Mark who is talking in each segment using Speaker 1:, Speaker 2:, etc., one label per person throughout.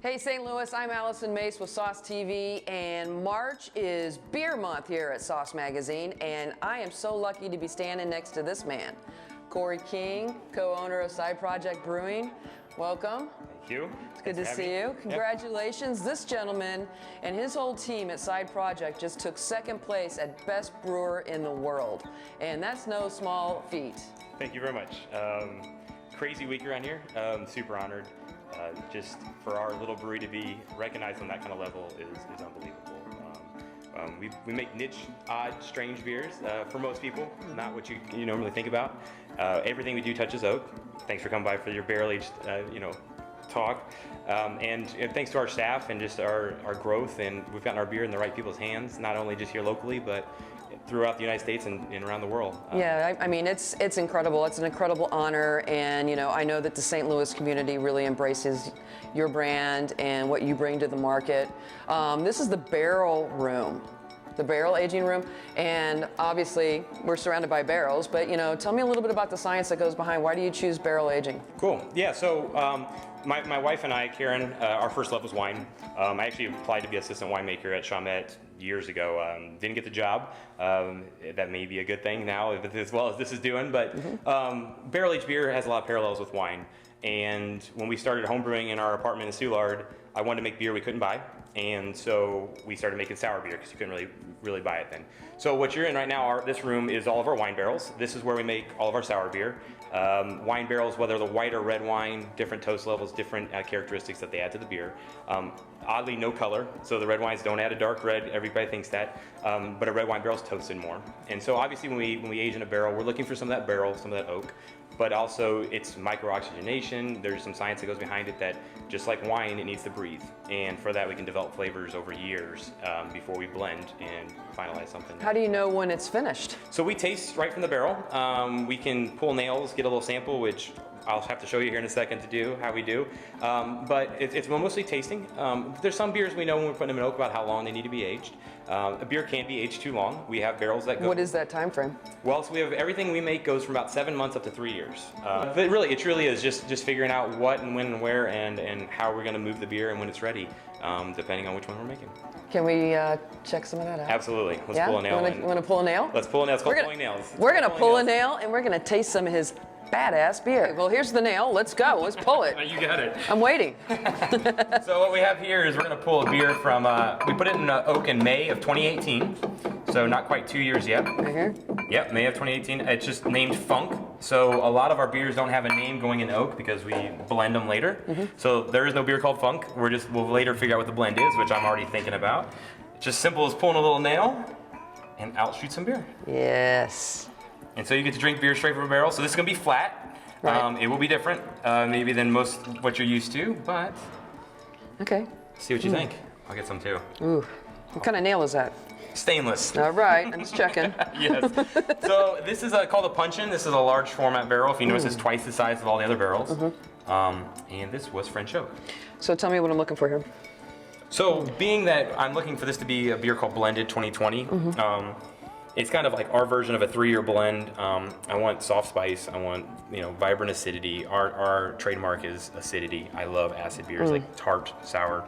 Speaker 1: Hey St. Louis, I'm Allison Mace with SauceTV, and March is beer month here at Sauce Magazine, and I am so lucky to be standing next to this man, Cory King, co-owner of Project Brewing. Welcome.
Speaker 2: Thank you.
Speaker 1: It's good to see you. Congratulations. This gentleman and his whole team at Side Project just took second place at Best Brewer in the World, and that's no small feat.
Speaker 2: Thank you very much. Crazy week around here. Super honored. Just for our little brewery to be recognized on that kind of level is unbelievable. We make niche, odd, strange beers for most people, not what you normally think about. Everything we do touches oak. Thanks for coming by for your barrel-aged talk. And thanks to our staff and just our growth, and we've gotten our beer in the right people's hands, not only just here locally, but throughout the United States and around the world.
Speaker 1: Yeah, I mean, it's incredible. It's an incredible honor, and I know that the St. Louis community really embraces your brand and what you bring to the market. This is the barrel room, the barrel aging room, and obviously we're surrounded by barrels, but tell me a little bit about the science that goes behind why do you choose barrel aging?
Speaker 2: Cool. Yeah, so my wife and I, Karen, our first love was wine. I actually applied to be assistant winemaker at Chalmette years ago. Didn't get the job. That may be a good thing now, as well as this is doing, but barrel-aged beer has a lot of parallels with wine. And when we started homebrewing in our apartment in Soulard, I wanted to make beer we couldn't buy. And so we started making sour beer because you couldn't really buy it then. So what you're in right now, this room is all of our wine barrels. This is where we make all of our sour beer. Wine barrels, whether the white or red wine, different toast levels, different characteristics that they add to the beer. Oddly, no color, so the red wines don't add a dark red. Everybody thinks that, but a red wine barrel is toasted more. And so obviously when we age in a barrel, we're looking for some of that barrel, some of that oak, but also it's micro-oxygenation. There's some science that goes behind it that, just like wine, it needs to breathe. And for that, we can develop flavors over years before we blend and finalize something.
Speaker 1: How do you know when it's finished?
Speaker 2: So we taste right from the barrel. We can pull nails, get a little sample, which I'll have to show you here in a second to do, how we do. But it's mostly tasting. There's some beers we know when we're putting them in oak about how long they need to be aged. A beer can't be aged too long. We have barrels that go...
Speaker 1: What is that time frame?
Speaker 2: Well, so we have everything we make goes from about 7 months up to 3 years. But it truly is just figuring out what and when and where and how we're going to move the beer and when it's ready, depending on which one we're making.
Speaker 1: Can we check some of that out?
Speaker 2: Absolutely. Let's pull a nail.
Speaker 1: You want to pull a nail?
Speaker 2: Let's pull a nail. It's called pulling nails.
Speaker 1: We're going to pull a nail, and we're going to taste some of his badass beer. Okay, well, here's the nail. Let's go. Let's pull it.
Speaker 2: You got it.
Speaker 1: I'm waiting.
Speaker 2: So what we have here is we're going to pull a beer from, we put it in oak in May of 2018, so not quite 2 years yet.
Speaker 1: Right here?
Speaker 2: Yep, May of 2018. It's just named Funk. So a lot of our beers don't have a name going in oak because we blend them later. So there is no beer called Funk. We'll later figure out what the blend is, which I'm already thinking about. It's just simple as pulling a little nail and out shoots some beer.
Speaker 1: Yes.
Speaker 2: And so you get to drink beer straight from a barrel. So this is going to be flat. Right. It will be different maybe than most what you're used to, but
Speaker 1: okay.
Speaker 2: See what you think. I'll get some too.
Speaker 1: Ooh. What kind of nail is that?
Speaker 2: Stainless.
Speaker 1: All right, I'm just checking.
Speaker 2: Yes. So this is called a Bottchen. This is a large format barrel. If you notice, it's twice the size of all the other barrels. And this was French oak.
Speaker 1: So tell me what I'm looking for here.
Speaker 2: So being that I'm looking for this to be a beer called Blended 2020, it's kind of like our version of a 3-year blend. I want soft spice. I want vibrant acidity. Our trademark is acidity. I love acid beers, like tart, sour.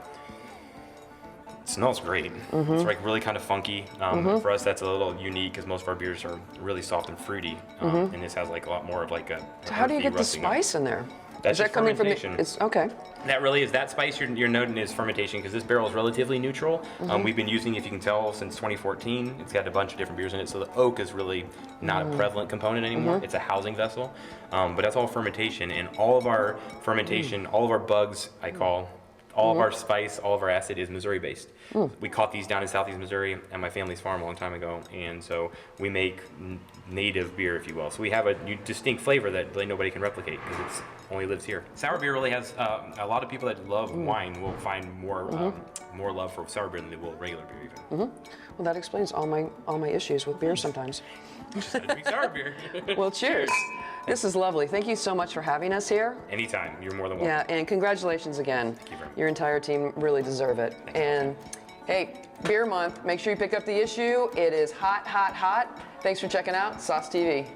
Speaker 2: It smells great. It's like really kind of funky. For us, that's a little unique because most of our beers are really soft and fruity, and this has like a lot more of like a.
Speaker 1: So how do you get the spice in there?
Speaker 2: That's
Speaker 1: is that coming from
Speaker 2: fermentation.
Speaker 1: It's okay.
Speaker 2: That really is, that spice you're noting is fermentation because this barrel is relatively neutral. We've been using, if you can tell, since 2014. It's got a bunch of different beers in it, so the oak is really not a prevalent component anymore. It's a housing vessel, but that's all fermentation, and all of our fermentation, all of our bugs, I call, all of our spice, all of our acid is Missouri-based. We caught these down in southeast Missouri at my family's farm a long time ago, and so we make native beer, if you will. So we have a distinct flavor that really nobody can replicate because it only lives here. Sour beer really has a lot of people that love wine will find more love for sour beer than they will regular beer even.
Speaker 1: Well, that explains all my issues with beer sometimes.
Speaker 2: Just had to drink sour beer.
Speaker 1: Well, cheers. This is lovely. Thank you so much for having us here.
Speaker 2: Anytime. You're more than welcome.
Speaker 1: Yeah, and congratulations again.
Speaker 2: Thank you very much.
Speaker 1: Your entire team really deserve it. And hey, beer month, make sure you pick up the issue. It is hot, hot, hot. Thanks for checking out SauceTV.